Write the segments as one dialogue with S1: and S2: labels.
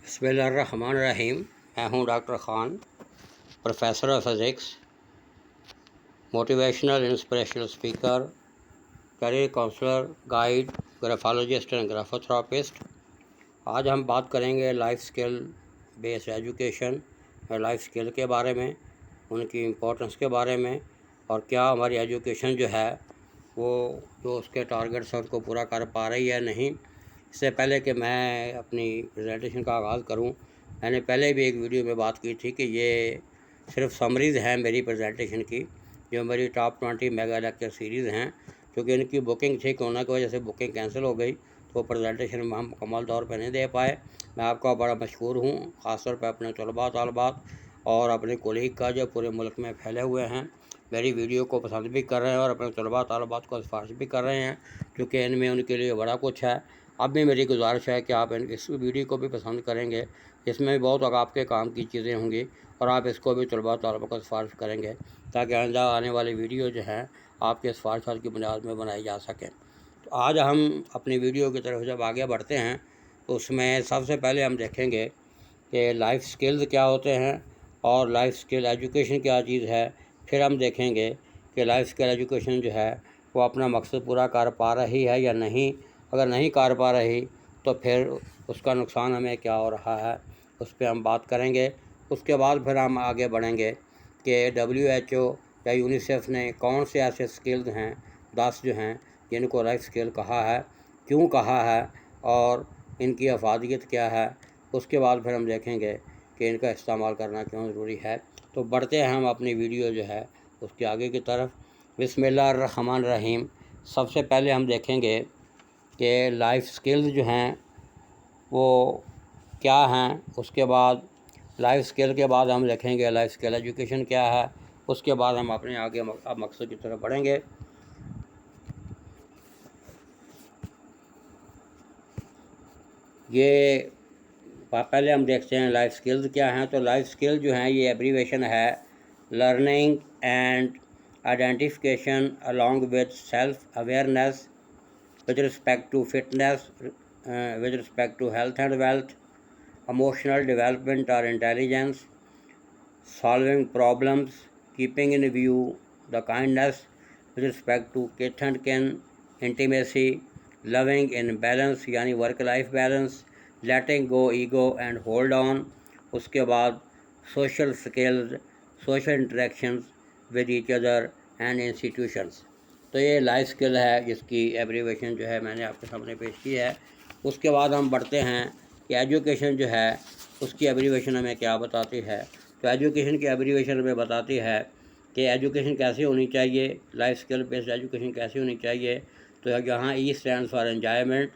S1: بسم اللہ الرحمن الرحیم۔ میں ہوں doctor Khan, professor of physics, motivational inspirational speaker, career counsellor, guide, graphologist and graphotherapist. آج ہم بات کریں گے لائف سکل بیسڈ ایجوکیشن اور لائف سکل کے بارے میں، ان کی امپورٹنس کے بارے میں، اور کیا ہماری ایجوکیشن جو ہے وہ جو اس کے ٹارگیٹس ہیں اس کو پورا کر پا رہی ہے نہیں۔ اس سے پہلے کہ میں اپنی پریزنٹیشن کا آغاز کروں، میں نے پہلے بھی ایک ویڈیو میں بات کی تھی کہ یہ صرف سمریز ہیں میری پریزنٹیشن کی، جو میری ٹاپ 20 میگا لیکچر سیریز ہیں، کیونکہ ان کی بکنگ تھی، کورونا کی وجہ سے بکنگ کینسل ہو گئی، تو پریزنٹیشن ہم مکمل طور پہ نہیں دے پائے۔ میں آپ کا بڑا مشکور ہوں، خاص طور پہ اپنے طلباء طالبات اور اپنے کولیگ کا جو پورے ملک میں پھیلے ہوئے ہیں، میری ویڈیو کو پسند بھی کر رہے ہیں اور اپنے طلباء طالبات کو سفارش بھی کر رہے ہیں، کیونکہ ان میں ان کے لیے بڑا کچھ ہے۔ اب بھی میری گزارش ہے کہ آپ اس ویڈیو کو بھی پسند کریں گے، اس میں بہت آپ کے کام کی چیزیں ہوں گی، اور آپ اس کو بھی طلباء طالبہ کو سفارش کریں گے، تاکہ آئندہ آنے والی ویڈیو جو ہیں آپ کے سفارشات کی بنیاد میں بنائی جا سکیں۔ تو آج ہم اپنی ویڈیو کی طرف جب آگے بڑھتے ہیں تو اس میں سب سے پہلے ہم دیکھیں گے کہ لائف سکلز کیا ہوتے ہیں اور لائف سکل ایجوکیشن کیا چیز ہے۔ پھر ہم دیکھیں گے کہ لائف سکل ایجوکیشن جو ہے وہ اپنا مقصد پورا کر پا رہی ہے یا نہیں۔ اگر نہیں کر پا رہی تو پھر اس کا نقصان ہمیں کیا ہو رہا ہے، اس پہ ہم بات کریں گے۔ اس کے بعد پھر ہم آگے بڑھیں گے کہ WHO یا یونیسیف نے کون سے ایسے سکلز ہیں 10 جو ہیں جن کو لائف سکل کہا ہے، کیوں کہا ہے، اور ان کی افادیت کیا ہے۔ اس کے بعد پھر ہم دیکھیں گے کہ ان کا استعمال کرنا کیوں ضروری ہے۔ تو بڑھتے ہیں ہم اپنی ویڈیو جو ہے اس کے آگے کی طرف۔ بسم اللہ الرحمن الرحیم۔ سب سے پہلے ہم دیکھیں گے کہ لائف سکلز جو ہیں وہ کیا ہیں۔ اس کے بعد لائف سکل کے بعد ہم دیکھیں گے لائف سکل ایجوکیشن کیا ہے۔ اس کے بعد ہم اپنے آگے مقصد کی طرف بڑھیں گے۔ یہ پہلے ہم دیکھتے ہیں لائف سکلز کیا ہیں۔ تو لائف سکل جو ہیں یہ ایبریویشن ہے learning and identification along with self awareness with respect to fitness, with respect to health and wealth, emotional development or intelligence, solving problems, keeping in view the kindness with respect to kith and kin, intimacy, loving in balance یعنی work life balance, letting go ego and hold on۔ اس کے بعد social skills, social interactions with each other and institutions۔ تو یہ life سکل ہے جس کی abbreviation جو ہے میں نے آپ کے سامنے پیش کی ہے۔ اس کے بعد ہم بڑھتے ہیں کہ ایجوکیشن جو ہے اس کی ایبریویشن ہمیں کیا بتاتی ہے۔ تو ایجوکیشن کی ایبریویشن ہمیں بتاتی ہے کہ ایجوکیشن کیسی ہونی چاہیے، لائف سکل بیسڈ ایجوکیشن کیسی ہونی چاہیے۔ تو یہاں ای اسٹینڈس فار انجوائمنٹ،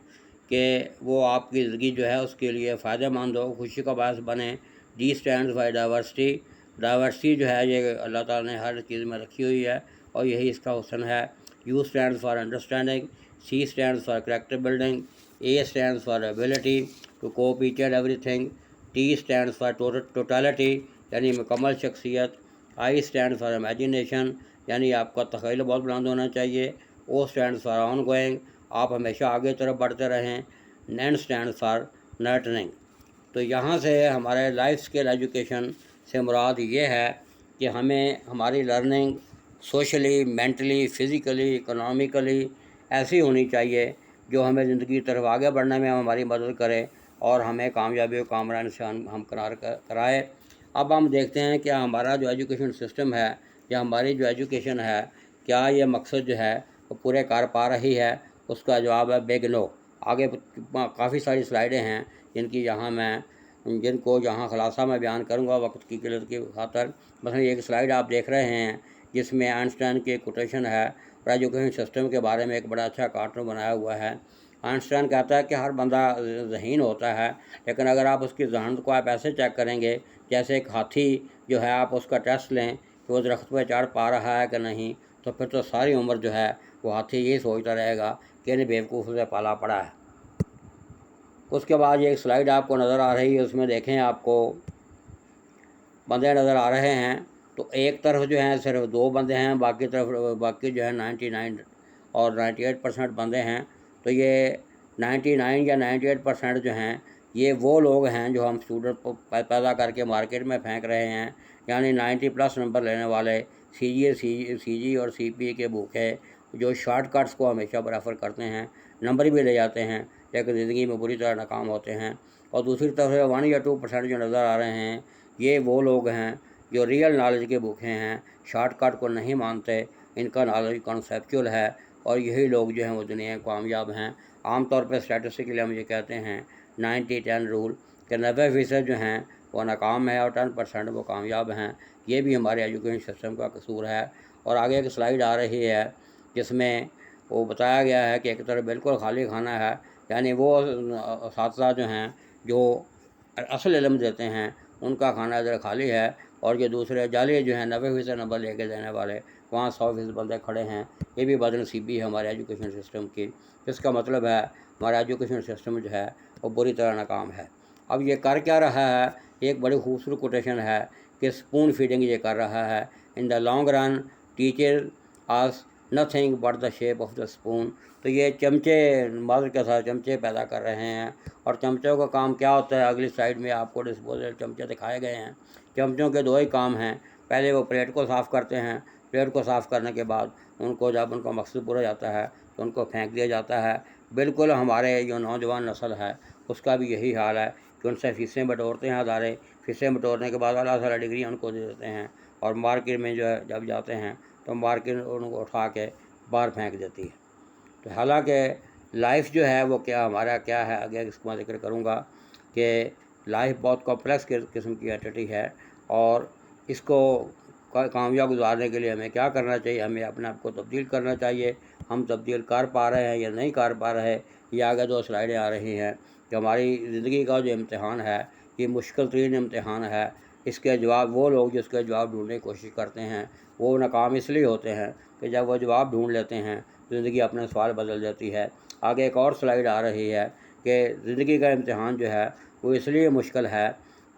S1: کہ وہ آپ کی زندگی جو ہے اس کے لیے فائدہ مند ہو، خوشی کا باعث بنے۔ D stands for diversity, diversity جو ہے یہ اللہ تعالیٰ نے ہر چیز میں رکھی ہوئی ہے اور یہی اس کا حسن ہے۔ U stands for understanding, C stands for character building, A stands for ability to cope each and everything, T stands for totality یعنی مکمل شخصیت، آئی اسٹینڈ فار امیجنیشن یعنی آپ کا تخیل بہت بلند ہونا چاہیے، O stand for on going آپ ہمیشہ آگے طرف بڑھتے رہیں، این اسٹینڈ فار نرٹننگ۔ تو یہاں سے ہمارے لائف سکل ایجوکیشن سے مراد یہ ہے کہ ہمیں ہماری learning socially, mentally, physically, economically ایسی ہونی چاہیے جو ہمیں زندگی کی طرف آگے بڑھنے میں ہماری مدد کرے اور ہمیں کامیابی و کامرانی سے ہمکنار کرائے۔ اب ہم دیکھتے ہیں کہ ہمارا جو ایجوکیشن سسٹم ہے یا ہماری جو ایجوکیشن ہے کیا یہ مقصد جو ہے وہ پورے کر پا رہی ہے۔ اس کا جواب ہے بگ نو۔ آگے کافی ساری سلائیڈیں ہیں جن کو یہاں خلاصہ میں بیان کروں گا وقت کی قلت کی خاطر۔ مثلا ایک سلائیڈ آپ دیکھ رہے ہیں جس میں آئنسٹائن کی ایک کوٹیشن ہے اور ایجوکیشن سسٹم کے بارے میں ایک بڑا اچھا کارٹون بنایا ہوا ہے۔ آئنسٹائن کہتا ہے کہ ہر بندہ ذہین ہوتا ہے، لیکن اگر آپ اس کی ذہانت کو آپ ایسے چیک کریں گے جیسے ایک ہاتھی جو ہے، آپ اس کا ٹیسٹ لیں کہ وہ درخت پہ چڑھ پا رہا ہے کہ نہیں، تو پھر تو ساری عمر جو ہے وہ ہاتھی یہی سوچتا رہے گا کہ انہیں بیوقوف سے پالا پڑا ہے۔ اس کے بعد یہ ایک سلائیڈ آپ کو نظر آ رہی ہے، اس میں دیکھیں آپ کو بندے نظر آ رہے ہیں۔ تو ایک طرف جو ہیں صرف 2 بندے ہیں، باقی جو ہے 99 اور 98% بندے ہیں۔ تو یہ 99 یا 98% جو ہیں یہ وہ لوگ ہیں جو ہم اسٹوڈنٹ کو پیدا کر کے مارکیٹ میں پھینک رہے ہیں، یعنی 90+ نمبر لینے والے سی جی اور سی پی کے بھوکے جو شارٹ کٹس کو ہمیشہ پریفر کرتے ہیں، نمبر بھی لے جاتے ہیں لیکن زندگی میں بری طرح ناکام ہوتے ہیں۔ اور دوسری طرف 1 یا 2% جو نظر آ رہے ہیں، یہ وہ لوگ ہیں جو ریئل نالج کے بھوکے ہیں، شارٹ کٹ کو نہیں مانتے، ان کا نالج کنسیپچول ہے، اور یہی لوگ جو ہیں وہ دنیا میں کامیاب ہیں۔ عام طور پہ اسٹیٹسٹکلی ہم یہ کہتے ہیں 90-10 رول کہ 90% جو ہیں وہ ناکام ہے اور 10% وہ کامیاب ہیں۔ یہ بھی ہمارے ایجوکیشن سسٹم کا قصور ہے۔ اور آگے ایک سلائیڈ آ رہی ہے جس میں وہ بتایا گیا ہے کہ ایک طرف بالکل خالی کھانا ہے، یعنی وہ اساتذہ جو ہیں جو اصل علم دیتے ہیں ان کا کھانا ادھر خالی ہے، اور جو دوسرے جعلی جو ہیں 90% نمبر لے کے دینے والے وہاں 100% بندے کھڑے ہیں۔ یہ بھی بد نصیبی ہے ہمارے ایجوکیشن سسٹم کی۔ اس کا مطلب ہے ہمارا ایجوکیشن سسٹم جو ہے وہ بری طرح ناکام ہے۔ اب یہ کر کیا رہا ہے؟ ایک بڑی خوبصورت کوٹیشن ہے کہ اسپون فیڈنگ یہ کر رہا ہے۔ In the long run teacher is nothing but the shape of the spoon. تو یہ چمچے مدر کے ساتھ چمچے پیدا کر رہے ہیں، اور چمچوں کا کام کیا ہوتا ہے؟ اگلی سلائیڈ میں آپ کو ڈسپوزل چمچے دکھائے گئے ہیں۔ چمچوں کے 2 ہی کام ہیں، پہلے وہ پلیٹ کو صاف کرتے ہیں، پلیٹ کو صاف کرنے کے بعد ان کو جب ان کا مقصد پورا جاتا ہے تو ان کو پھینک دیا جاتا ہے۔ بالکل ہمارے جو نوجوان نسل ہے اس کا بھی یہی حال ہے کہ ان سے فیسیں بٹورتے ہیں ادارے، فیسیں بٹورنے کے بعد اعلیٰ سے اعلیٰ ڈگری ان کو دے دیتے ہیں، اور مارکیٹ میں جو ہے جب جاتے ہیں تو مارکیٹ ان کو اٹھا کے باہر پھینک دیتی ہے۔ تو حالانکہ لائف جو ہے وہ ہمارا کیا ہے، آگے اس کو میں ذکر کروں گا کہ لائف بہت کمپلیکس قسم کی اینٹی ہے، اور اس کو کامیاب گزارنے کے لیے ہمیں کیا کرنا چاہیے؟ ہمیں اپنے آپ کو تبدیل کرنا چاہیے۔ ہم تبدیل کر پا رہے ہیں یا نہیں کر پا رہے؟ یہ آگے 2 سلائیڈیں آ رہی ہیں کہ ہماری زندگی کا جو امتحان ہے یہ مشکل ترین امتحان ہے۔ اس کے جواب وہ لوگ جو اس کے جواب ڈھونڈنے کی کوشش کرتے ہیں وہ ناکام اس لیے ہوتے ہیں کہ جب وہ جواب ڈھونڈ لیتے ہیں زندگی اپنے سوال بدل جاتی ہے۔ آگے ایک اور سلائیڈ آ رہی ہے کہ زندگی کا امتحان جو ہے وہ اس لیے مشکل ہے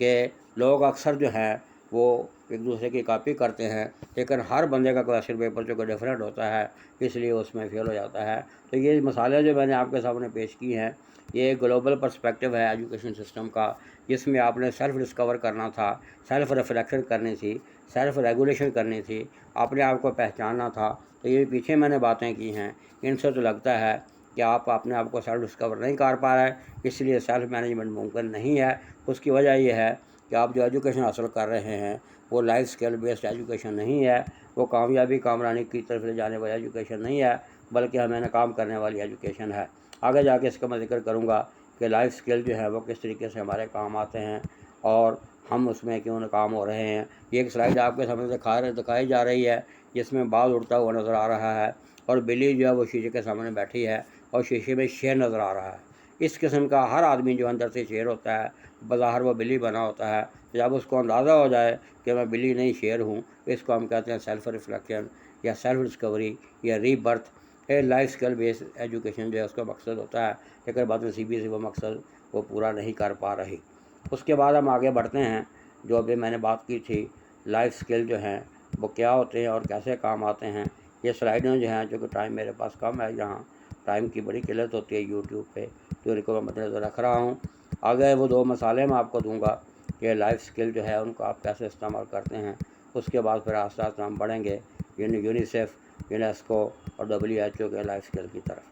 S1: کہ لوگ اکثر جو ہیں وہ ایک دوسرے کی کاپی کرتے ہیں، لیکن ہر بندے کا کویسچن پیپر جو کہ ڈفرینٹ ہوتا ہے، اس لیے اس میں فیل ہو جاتا ہے۔ تو یہ مثالیں جو میں نے آپ کے سامنے پیش کی ہیں یہ ایک گلوبل پرسپیکٹیو ہے ایجوکیشن سسٹم کا، جس میں آپ نے سیلف ڈسکور کرنا تھا، سیلف ریفلیکشن کرنی تھی، سیلف ریگولیشن کرنی تھی، اپنے آپ کو پہچاننا تھا۔ تو یہ پیچھے میں نے باتیں کی ہیں، ان سے تو لگتا ہے کہ آپ اپنے آپ کو سیلف ڈسکور نہیں کر پا رہے، اس لیے سیلف مینجمنٹ ممکن نہیں ہے۔ اس کی وجہ یہ ہے کہ آپ جو ایجوکیشن حاصل کر رہے ہیں وہ لائف اسکل بیسڈ ایجوکیشن نہیں ہے، وہ کامیابی کامرانی کی طرف لے جانے والی ایجوکیشن نہیں ہے، بلکہ ہمیں ناکام کرنے والی ایجوکیشن ہے۔ آگے جا کے اس کا میں ذکر کروں گا کہ لائف اسکل جو ہے وہ کس طریقے سے ہمارے کام آتے ہیں اور ہم اس میں کیوں ناکام ہو رہے ہیں۔ یہ ایک سلائیڈ آپ کے سامنے دکھائی جا رہی ہے جس میں بال اڑتا ہوا نظر آ رہا ہے، اور بلی جو ہے وہ شیشے کے سامنے بیٹھی ہے اور شیشے میں شیر نظر آ رہا ہے۔ اس قسم کا ہر آدمی جو اندر سے شیر ہوتا ہے، بظاہر وہ بلی بنا ہوتا ہے، جب اس کو اندازہ ہو جائے کہ میں بلی نہیں شیر ہوں، اس کو ہم کہتے ہیں سیلف ریفلیکشن یا سیلف ڈسکوری یا ری برتھ۔ لائف اسکل بیس ایجوکیشن جو ہے اس کا مقصد ہوتا ہے، لیکن بدنصیبی سے وہ مقصد وہ پورا نہیں کر پا رہی۔ اس کے بعد ہم آگے بڑھتے ہیں، جو ابھی میں نے بات کی تھی لائف اسکل جو ہیں وہ کیا ہوتے ہیں اور کیسے کام آتے ہیں۔ یہ سلائیڈیں جو ہیں، جو کہ ٹائم میرے پاس کم ہے، یہاں ٹائم کی بڑی قلت ہوتی ہے یوٹیوب پہ، تو ان کو میں مد نظر رکھ رہا ہوں۔ آگے وہ 2 مثالیں میں آپ کو دوں گا کہ لائف اسکل جو ہے ان کو آپ کیسے استعمال کرتے ہیں۔ اس کے بعد پھر آہستہ آہستہ ہم بڑھیں گے یونیسیف، یونیسکو اور WHO کے لائف اسکل کی طرف۔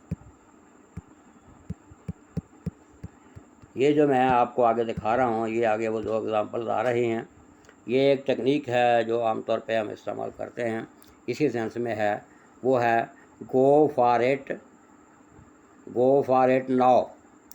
S1: یہ جو میں آپ کو آگے دکھا رہا ہوں، یہ آگے وہ 2 ایگزامپلز آ رہی ہیں۔ یہ ایک ٹیکنیک ہے جو عام طور پہ ہم استعمال کرتے ہیں، اسی سینس میں ہے، وہ ہے گو فار اٹ ناؤ۔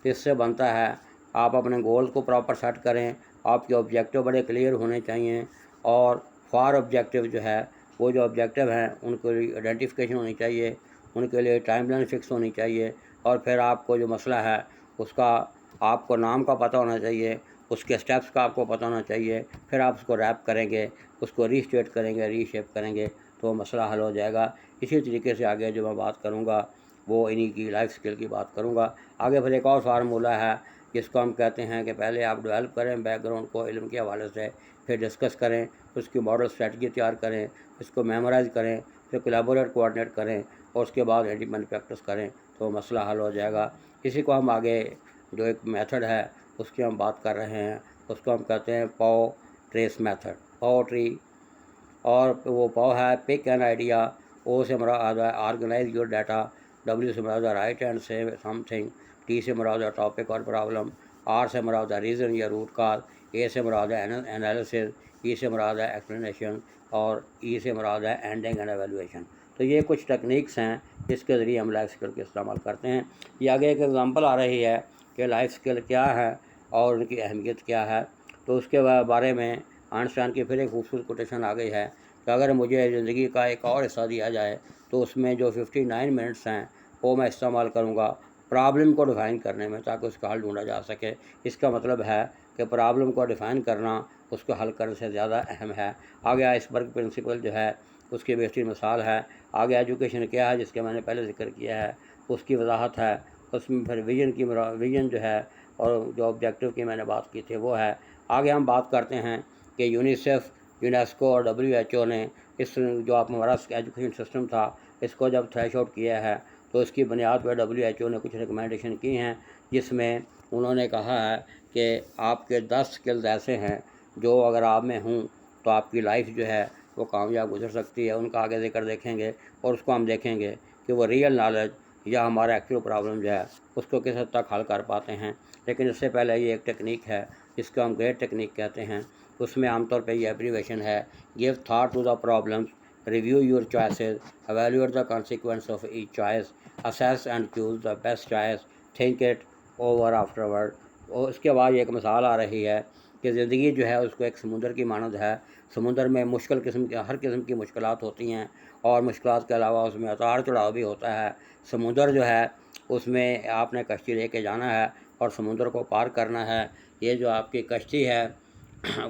S1: اس سے بنتا ہے آپ اپنے گولز کو پراپر سیٹ کریں، آپ کے آبجیکٹیو بڑے کلیئر ہونے چاہیے، اور فار آبجیکٹیو جو ہے وہ جو آبجیکٹیو ہیں ان کو آئیڈینٹیفیکیشن ہونی چاہیے، ان کے لیے ٹائم لائن فکس ہونی چاہیے، اور پھر آپ کو جو مسئلہ ہے اس کا آپ کو نام کا پتہ ہونا چاہیے، اس کے سٹیپس کا آپ کو پتہ ہونا چاہیے، پھر آپ اس کو ریپ کریں گے، اس کو ریسٹیٹ کریں گے، ری شیپ کریں گے تو وہ مسئلہ حل ہو جائے گا۔ اسی طریقے سے آگے جو میں بات کروں گا وہ انہی کی لائف اسکل کی بات کروں گا۔ آگے پھر ایک اور فارمولہ ہے جس کو ہم کہتے ہیں کہ پہلے آپ ڈیولپ کریں بیک گراؤنڈ کو علم کے حوالے سے، پھر ڈسکس کریں، اس کی ماڈل اسٹریٹجی تیار کریں، اس کو میمورائز کریں، پھر کولیبوریٹ کوآرڈینیٹ کریں، اور اس کے بعد انڈیپینڈنٹ پریکٹس کریں تو مسئلہ حل ہو جائے گا۔ اسی کو ہم آگے جو ایک میتھڈ ہے اس کی ہم بات کر رہے ہیں، اس کو ہم کہتے ہیں پاؤ ٹریس میتھڈ، پاؤ ٹری۔ اور وہ پاؤ ہے پک این آئیڈیا، او سے مراد ہے آرگنائز یور ڈیٹا، ڈبلیو سے مراد ہے رائٹ اینڈ سے سم تھنگ، ٹی سے مراد ہے ٹاپک اور پرابلم، آر سے مراد ہے ریزن یا روٹ کاز، اے سے مراد ہے انالیسز، ای سے مراد ہے ایکسپلینیشن، اور ای سے مراد ہے اینڈنگ اینڈ ایویلویشن۔ تو یہ کچھ ٹیکنیکس ہیں جس کے ذریعے ہم لائف اسکل کے استعمال کرتے ہیں۔ یہ آگے ایک ایگزامپل آ رہی ہے کہ لائف اسکل کیا ہے اور ان کی اہمیت کیا ہے۔ تو اس کے بارے میں آئنسٹائن کی پھر ایک خوبصورت کوٹیشن آ گئی ہے کہ اگر مجھے زندگی کا ایک اور حصہ دیا جائے تو اس میں جو 59 منٹس ہیں وہ میں استعمال کروں گا پرابلم کو ڈیفائن کرنے میں، تاکہ اس کا حل ڈھونڈا جا سکے۔ اس کا مطلب ہے کہ پرابلم کو ڈیفائن کرنا اس کو حل کرنے سے زیادہ اہم ہے۔ آگے آئس برگ پرنسپل جو ہے اس کی بہترین مثال ہے۔ آگے ایجوکیشن کیا ہے جس کے میں نے پہلے ذکر کیا ہے، اس کی وضاحت ہے۔ اس میں پھر ویژن جو ہے اور جو آبجیکٹو کی میں نے بات کی تھی وہ ہے۔ آگے ہم بات کرتے ہیں کہ یونیسیف، یونیسکو اور WHO نے اس جو آپ ہمارا ایجوکیشن سسٹم تھا اس کو جب تھریش آؤٹ کیا ہے تو اس کی بنیاد پر WHO نے کچھ ریکمنڈیشن کی ہیں، جس میں انہوں نے کہا ہے کہ آپ کے 10 سکلز ایسے ہیں جو اگر آپ میں ہوں تو آپ کی لائف جو ہے وہ کامیاب گزر سکتی ہے۔ ان کا آگے ذکر دیکھیں گے اور اس کو ہم دیکھیں گے کہ وہ ریئل نالج یا ہمارا ایکچوئل پرابلم جو ہے اس کو کس حد تک حل کر پاتے ہیں۔ لیکن اس سے پہلے یہ ایک ٹیکنیک ہے جس کو ہم گریٹ ٹیکنیک کہتے ہیں۔ اس میں عام طور پہ یہ ایبریویشن ہے: give thought to the problems, review your choices, evaluate the consequence of each choice, assess and choose the best choice, think it over afterward. اور اس کے بعد ایک مثال آ رہی ہے کہ زندگی جو ہے اس کو ایک سمندر کی مانند ہے۔ سمندر میں ہر قسم کی مشکلات ہوتی ہیں، اور مشکلات کے علاوہ اس میں اتار چڑھاؤ بھی ہوتا ہے۔ سمندر جو ہے اس میں آپ نے کشتی لے کے جانا ہے اور سمندر کو پار کرنا ہے۔ یہ جو آپ کی کشتی ہے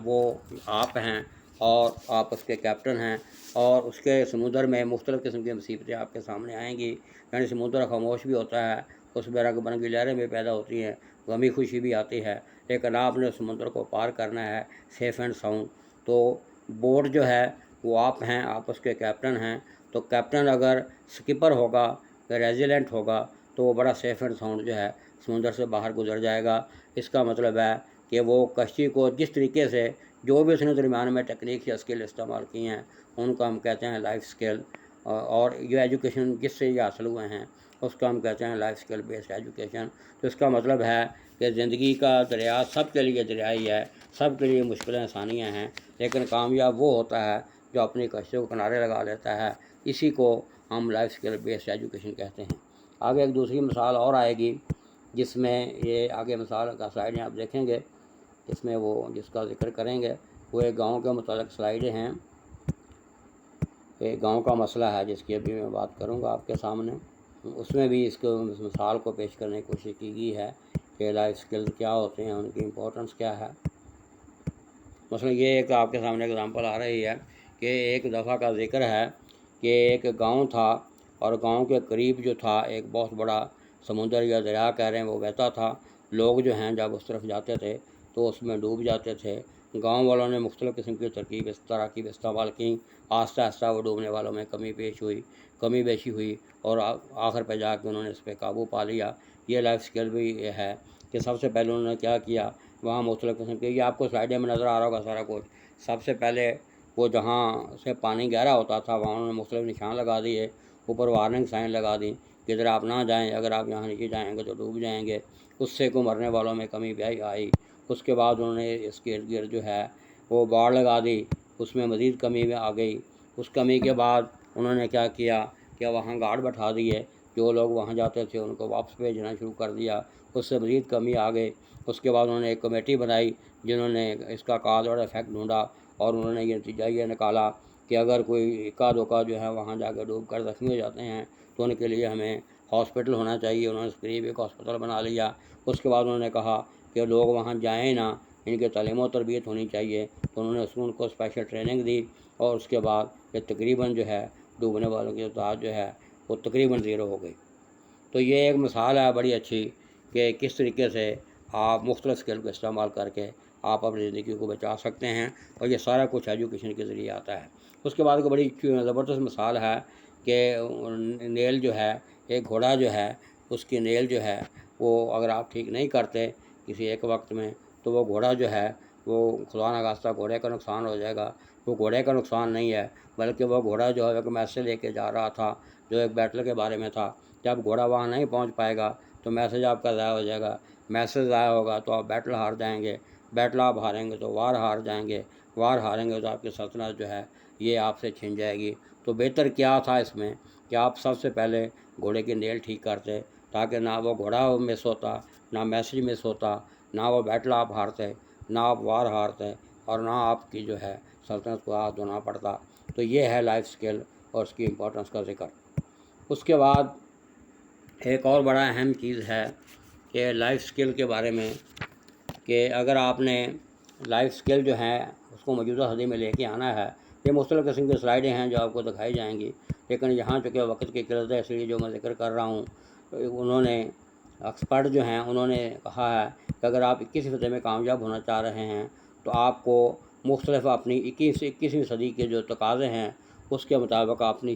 S1: وہ آپ ہیں اور آپ اس کے کیپٹن ہیں، اور اس کے سمندر میں مختلف قسم کی مصیبتیں آپ کے سامنے آئیں گی۔ یعنی سمندر خاموش بھی ہوتا ہے، اس میں رنگ برنگی لہریں بھی پیدا ہوتی ہیں، غمی خوشی بھی آتی ہے، لیکن آپ نے سمندر کو پار کرنا ہے سیف اینڈ ساؤنڈ۔ تو بوٹ جو ہے وہ آپ ہیں، آپ اس کے کیپٹن ہیں۔ تو کیپٹن اگر سکپر ہوگا، ریزیلنٹ ہوگا، تو وہ بڑا سیف اینڈ ساؤنڈ جو ہے سمندر سے باہر گزر جائے گا۔ اس کا مطلب ہے کہ وہ کشتی کو جس طریقے سے جو بھی اس نے درمیان میں ٹیکنیک یا اسکل استعمال کی ہیں ان کو ہم کہتے ہیں لائف اسکل۔ اور یہ ایجوکیشن جس سے یہ حاصل ہوئے ہیں اس کو ہم کہتے ہیں لائف اسکل بیسڈ ایجوکیشن۔ تو اس کا مطلب ہے کہ زندگی کا دریا سب کے لیے دریائی ہے، سب کے لیے مشکلیں آسانیاں ہیں، لیکن کامیاب وہ ہوتا ہے جو اپنی کشتی کو کنارے لگا لیتا ہے۔ اسی کو ہم لائف اسکل بیسڈ ایجوکیشن کہتے ہیں۔ آگے ایک دوسری مثال اور آئے گی جس میں یہ آگے مثال کا سلائڈیں آپ دیکھیں گے، اس میں وہ جس کا ذکر کریں گے وہ ایک گاؤں کے متعلق سلائڈیں ہیں۔ ایک گاؤں کا مسئلہ ہے جس کی ابھی میں بات کروں گا آپ کے سامنے۔ اس میں بھی اس مثال کو پیش کرنے کی کوشش کی گئی ہے کہ لائف اسکل کیا ہوتے ہیں، ان کی امپورٹنس کیا ہے۔ مثلا یہ ایک آپ کے سامنے اگزامپل آ رہی ہے کہ ایک دفعہ کا ذکر ہے کہ ایک گاؤں تھا، اور گاؤں کے قریب جو تھا ایک بہت بڑا سمندر یا دریا کہہ رہے ہیں وہ بہتا تھا۔ لوگ جو ہیں جب اس طرف جاتے تھے تو اس میں ڈوب جاتے تھے۔ گاؤں والوں نے مختلف قسم کی تراکیب استعمال کیں، آہستہ آہستہ وہ ڈوبنے والوں میں کمی بیشی ہوئی اور آخر پہ جا کے انہوں نے اس پہ قابو پا لیا۔ یہ لائف اسکل بھی یہ ہے کہ سب سے پہلے انہوں نے کیا کیا، وہاں مختلف قسم کے، یہ آپ کو سلائڈیں میں نظر آ رہا ہوگا سارا کچھ۔ سب سے پہلے وہ جہاں سے پانی گہرا ہوتا تھا وہاں انہوں نے مختلف نشان لگا دیے، اوپر وارننگ سائن لگا دی کہ ادھر آپ نہ جائیں، اگر آپ یہاں نیچے جائیں گے تو ڈوب جائیں گے۔ اس سے کو مرنے والوں میں کمی بھی آئی۔ اس کے بعد انہوں نے اس کے ارد گرد جو ہے وہ باڑ لگا دی، اس میں مزید کمی بھی آ گئی۔ اس کمی کے بعد انہوں نے کیا کیا کہ وہاں گارڈ بٹھا دیے، جو لوگ وہاں جاتے تھے ان کو واپس بھیجنا شروع کر دیا، اس سے مزید کمی آ گئی۔ اس کے بعد انہوں نے ایک کمیٹی بنائی جنہوں نے اس کا کاز اور افیکٹ ڈھونڈا، اور انہوں نے یہ نتیجہ یہ نکالا کہ اگر کوئی اکا دکا جو ہے وہاں جا کے ڈوب کر زخمی ہو جاتے ہیں تو ان کے لیے ہمیں ہاسپٹل ہونا چاہیے۔ انہوں نے اس قریب ایک ہاسپٹل بنا لیا۔ اس کے بعد انہوں نے کہا کہ لوگ وہاں جائیں نہ، ان کے تعلیم و تربیت ہونی چاہیے، تو انہوں نے ان کو اسپیشل ٹریننگ دی، اور اس کے بعد یہ تقریباً جو ہے ڈوبنے والوں کی تعداد جو ہے وہ تقریباً زیرو ہو گئی۔ تو یہ ایک مثال ہے بڑی اچھی کہ کس طریقے سے آپ مختلف اسکل کو استعمال کر کے آپ اپنی زندگی کو بچا سکتے ہیں، اور یہ سارا کچھ ایجوکیشن کے ذریعے آتا ہے۔ اس کے بعد ایک بڑی زبردست مثال ہے کہ نیل جو ہے، ایک گھوڑا جو ہے اس کی نیل جو ہے وہ اگر آپ ٹھیک نہیں کرتے کسی ایک وقت میں، تو وہ گھوڑا جو ہے وہ خدا نخواستہ گھوڑے کا نقصان ہو جائے گا. وہ گھوڑے کا نقصان نہیں ہے، بلکہ وہ گھوڑا جو ہے ایک میسیج لے کے جا رہا تھا جو ایک بیٹل کے بارے میں تھا. جب گھوڑا وہاں نہیں پہنچ پائے گا تو میسیج آپ کا ضائع ہو جائے گا. میسیج ضائع ہوگا تو آپ بیٹل ہار جائیں گے. بیٹل آپ ہاریں گے تو وار ہار جائیں گے. وار ہاریں گے تو آپ کی سلطنت جو ہے یہ آپ سے چھن جائے گی. تو بہتر کیا تھا اس میں کہ آپ سب سے پہلے گھوڑے کی نیل ٹھیک کرتے، تاکہ نہ وہ گھوڑا مس ہوتا، نہ میسیج مس ہوتا، نہ وہ بیٹل آپ ہارتے، نہ آپ وار ہارتے، اور نہ آپ کی جو ہے سلطنت کو ہاتھ دھونا پڑتا. تو یہ ہے لائف سکل اور اس کی امپورٹنس کا ذکر. اس کے بعد ایک اور بڑا اہم چیز ہے کہ لائف سکل کے بارے میں، کہ اگر آپ نے لائف سکل جو ہیں اس کو موجودہ صدی میں لے کے آنا ہے. یہ مختلف قسم کی سلائیڈیں ہیں جو آپ کو دکھائی جائیں گی، لیکن یہاں چونکہ وقت کی قلت ہے اس لیے جو میں ذکر کر رہا ہوں، انہوں نے ایکسپرٹ جو ہیں انہوں نے کہا ہے کہ اگر آپ 21ویں صدی میں کامیاب ہونا چاہ رہے ہیں تو آپ کو مختلف اپنی 21ویں صدی کے جو تقاضے ہیں اس کے مطابق اپنی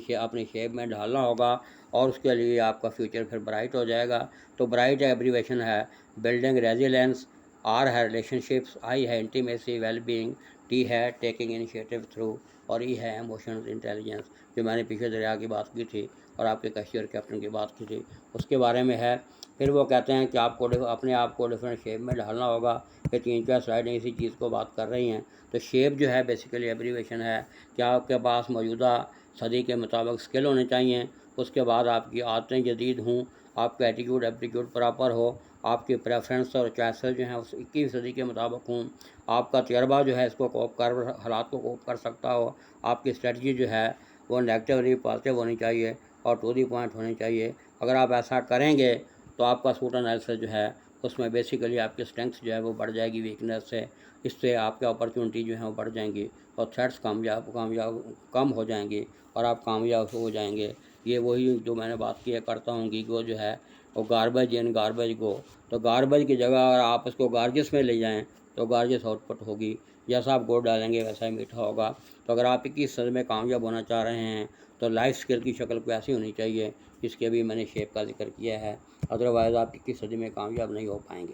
S1: شیپ میں ڈھالنا ہوگا، اور اس کے لیے آپ کا فیوچر پھر برائٹ ہو جائے گا. تو برائٹ ایبریویشن ہے بلڈنگ ریزیلینس، آر ہے ریلیشن شپس، آئی ہے انٹیمیسی ویل بینگ، ٹی ہے ٹیکنگ انیشیٹو تھرو، اور ای ہے ایموشنز انٹیلیجنس، جو میں نے پیچھے دریا کی بات کی تھی اور آپ کے کشتی اور کیپٹن کی بات کی تھی اس کے بارے میں ہے. پھر وہ کہتے ہیں کہ آپ کو اپنے آپ کو ڈفرینٹ شیپ میں ڈھالنا ہوگا. کہ 3-4 سلائڈیں اسی چیز کو بات کر رہی ہیں. تو شیپ جو ہے بیسیکلی ایبریویشن ہے کہ آپ کے پاس موجودہ صدی کے مطابق اسکل ہونے چاہیے. اس کے بعد آپ کی عادتیں جدید ہوں، آپ کا ایٹیٹیوڈ ایپٹیٹیوڈ پراپر ہو، آپ کی پریفرنس اور چوائسز جو ہیں اس 21ویں صدی کے مطابق ہوں، آپ کا تجربہ جو ہے اس کو کوپ کر حالات کو کوپ کر سکتا ہو، آپ کی اسٹریٹجی جو ہے وہ نیگیٹو نہیں پازیٹیو ہونی چاہیے اور ٹو دی پوائنٹ ہونی چاہیے. اگر آپ ایسا کریں گے تو آپ کا سوٹ انالیسس جو ہے اس میں بیسیکلی آپ کی اسٹرینگس جو ہے وہ بڑھ جائے گی ویکنیس سے. اس سے آپ کے اپرچونٹی جو ہیں وہ بڑھ جائیں گی اور تھریٹس کم ہو جائیں گی اور آپ کامیاب ہو جائیں گے. یہ وہی جو میں نے بات کی ہے کرتا ہوں کہ گو جو ہے وہ گاربیج ان گاربیج گو. تو گاربیج کی جگہ اگر آپ اس کو گارجس میں لے جائیں تو گارجس آؤٹ پٹ ہوگی. جیسا آپ گوڑ ڈالیں گے ویسا ہی میٹھا ہوگا. تو اگر آپ 21 صدی میں کامیاب ہونا چاہ رہے ہیں تو لائف سکل کی شکل کو ایسی ہونی چاہیے جس کے بھی میں نے شیپ کا ذکر کیا ہے. ادروائز آپ 21 صدی میں کامیاب نہیں ہو پائیں گے.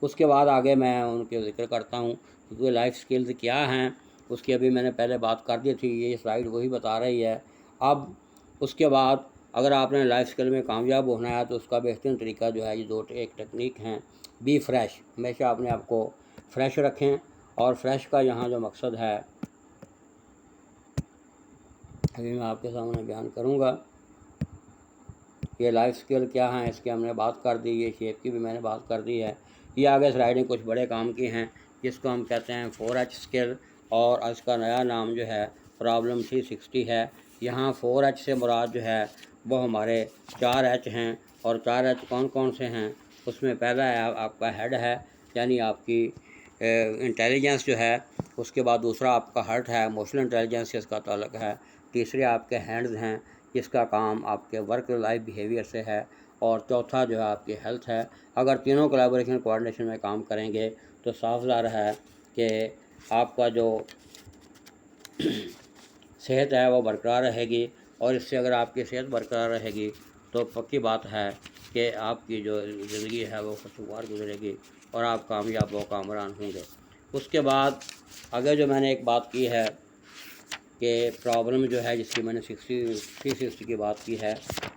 S1: اس کے بعد آگے میں ان کے ذکر کرتا ہوں کہ لائف سکلز کیا ہیں. اس کی ابھی میں نے پہلے بات کر دی تھی، یہ سلائیڈ وہی بتا رہی ہے. اب اس کے بعد اگر آپ نے لائف سکل میں کامیاب ہونا ہے تو اس کا بہترین طریقہ جو ہے یہ ایک ٹیکنیک ہیں. بی فریش، ہمیشہ اپنے آپ کو فریش رکھیں. اور فریش کا یہاں جو مقصد ہے ابھی میں آپ کے سامنے بیان کروں گا. یہ لائف سکل کیا ہیں اس کی ہم نے بات کر دی، یہ شیپ کی بھی میں نے بات کر دی ہے. یہ آگے سلائیڈیں کچھ بڑے کام کی ہیں جس کو ہم کہتے ہیں 4H سکل، اور اس کا نیا نام جو ہے پرابلم 360 ہے. یہاں 4H سے مراد جو ہے وہ ہمارے 4H ہیں. اور 4H کون کون سے ہیں؟ اس میں پہلا ہے آپ کا ہیڈ ہے، یعنی آپ کی انٹیلیجنس جو ہے. اس کے بعد دوسرا آپ کا ہارٹ ہے، ایموشنل انٹیلیجنس سے اس کا تعلق ہے. تیسرے آپ کے ہینڈز ہیں جس کا کام آپ کے ورک لائف بیہیویئر سے ہے. اور چوتھا جو ہے آپ کی ہیلتھ ہے. اگر تینوں کولیبوریشن کوآرڈینیشن میں کام کریں گے تو صاف ظاہر ہے کہ آپ کا جو صحت ہے وہ برقرار رہے گی. اور اس سے اگر آپ کی صحت برقرار رہے گی تو پکی بات ہے کہ آپ کی جو زندگی ہے وہ خوشگوار گزرے گی اور آپ کامیاب و کامران ہوں گے. اس کے بعد اگر جو میں نے ایک بات کی ہے کہ پرابلم جو ہے جس کی میں نے 360 کی بات کی ہے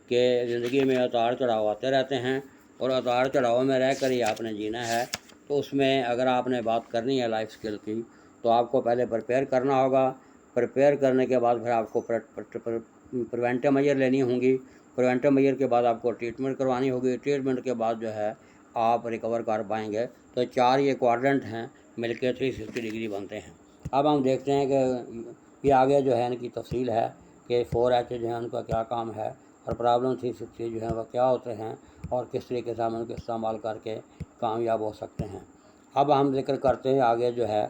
S1: کہ زندگی میں اتار چڑھاؤ آتے رہتے ہیں اور اتار چڑھاؤ میں رہ کر ہی آپ نے جینا ہے. تو اس میں اگر آپ نے بات کرنی ہے لائف سکل کی تو آپ کو پہلے پریپیئر کرنا ہوگا. پریپیئر کرنے کے بعد پھر آپ کو پریونٹیو میجر لینی ہوں گی. پریونٹیو میجر کے بعد آپ کو ٹریٹمنٹ کروانی ہوگی. ٹریٹمنٹ کے بعد جو ہے آپ ریکور کر پائیں گے. تو 4 یہ کوارڈنٹ ہیں مل کے 360 ڈگری بنتے ہیں. اب ہم دیکھتے ہیں کہ یہ آگے جو ہے ان کی تفصیل ہے کہ 4H جو ہے ان کا کیا کام ہے اور پرابلم 360 جو ہیں وہ کیا ہوتے ہیں اور کس طریقے سے ہم ان کو استعمال کر کے کامیاب ہو سکتے ہیں. اب ہم ذکر کرتے ہیں آگے جو ہے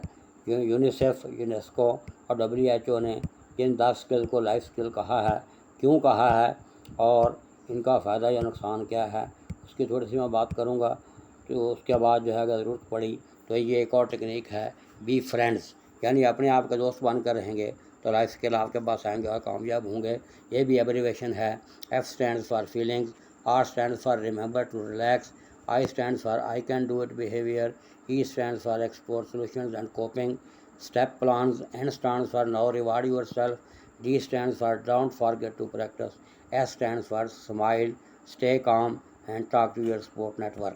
S1: یونیسیف، یونیسکو اور WHO نے ان 10 سکل کو لائف سکل کہا ہے. کیوں کہا ہے اور ان کا فائدہ یا نقصان کیا ہے اس کی تھوڑی سی میں بات کروں گا. تو اس کے بعد جو ہے اگر ضرورت پڑی تو یہ ایک اور ٹیکنیک ہے بی فرینڈز، یعنی اپنے آپ کے دوست بن کر رہیں گے تو لائف سکل آپ کے پاس آئیں گے اور کامیاب ہوں گے. یہ بھی ایبریویشن ہے. F stands for feelings, R stands for remember to relax, I stands for I can do it behavior. E stands for explore solutions and coping. Step plans. N stands for now reward yourself. D stands for don't forget to practice. S stands for smile, stay calm and talk to your support network.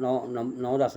S1: 9, 10